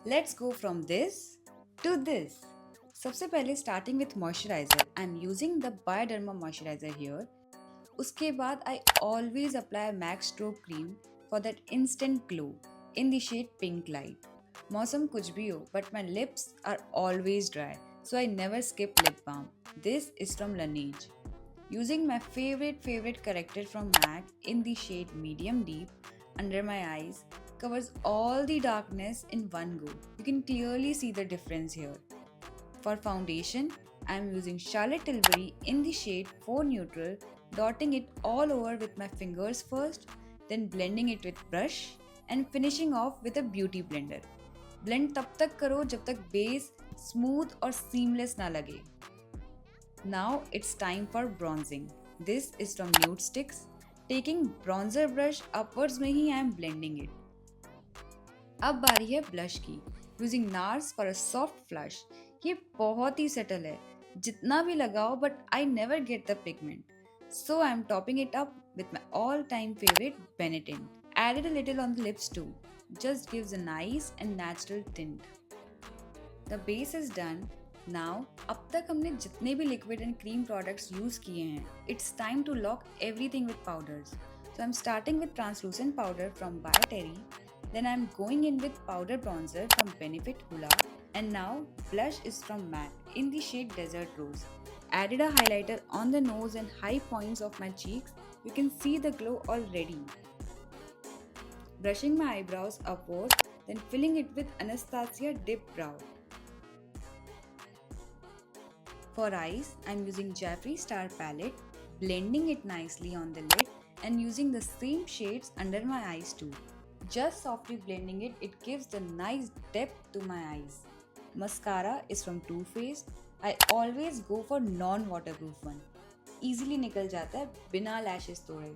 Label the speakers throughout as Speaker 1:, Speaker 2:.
Speaker 1: Let's go from this to this. सबसे पहले starting with moisturizer, I'm using the Bioderma moisturizer here. उसके बाद I always apply MAC Stroke cream for that instant glow in the shade Pink Light. मौसम कुछ भी हो, but my lips are always dry, so I never skip lip balm. This is from Laneige. Using my favorite corrector from MAC in the shade Medium Deep under my eyes covers all the darkness in one go. You can clearly see the difference here. For foundation, I am using Charlotte Tilbury in the shade 4 Neutral, dotting it all over with my fingers first, then blending it with brush and finishing off with a beauty blender. Blend तब तक करो जब तक base smooth और seamless ना लगे. Now it's time for bronzing. This is from Nude Sticks. Taking bronzer brush upwards में ही I am blending it. अब बारी है ब्लश की. Using NARS for a soft flush. ये बहुत ही सटल है. जितना भी लगाओ but I never get the pigment. So I am topping it up with my all-time favorite Benetton. Added a little on the lips too. Just gives a nice and natural tint. The base is done. Now, अब तक हमने जितने भी liquid and cream products use किए हैं, it's time to lock everything with powders. So I'm starting with translucent powder from Bioterry, then I'm going in with powder bronzer from Benefit Hoola, and now blush is from MAC in the shade Desert Rose. Added a highlighter on the nose and high points of my cheeks. You can see the glow already. Brushing my eyebrows upward, then filling it with Anastasia Dip Brow. For eyes, I'm using Jeffree Star palette, blending it nicely on the lid and using the same shades under my eyes too. Just softly blending it, it gives the nice depth to my eyes. Mascara is from Too Faced. I always go for non-waterproof one. Easily निकल जाता है बिना lashes तोड़े.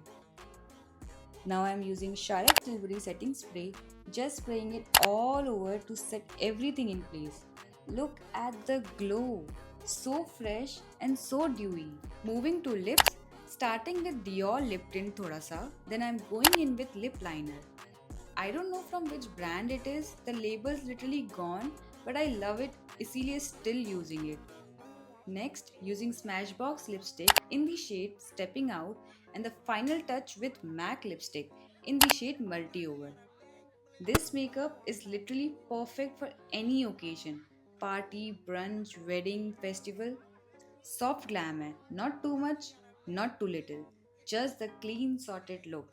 Speaker 1: Now I'm using Charlotte Tilbury setting spray, just spraying it all over to set everything in place. Look at the glow. So fresh and so dewy. Moving to lips, starting with Dior lip tint thoda sa, then I'm going in with lip liner. I don't know from which brand it is, the label's literally gone, but I love it, इसीलिए still using it. Next, using Smashbox lipstick in the shade Stepping Out and the final touch with MAC lipstick in the shade Multi Over. This makeup is literally perfect for any occasion. Party, brunch, wedding, festival. Soft glam hai. Not too much, not too little. Just the clean sorted look.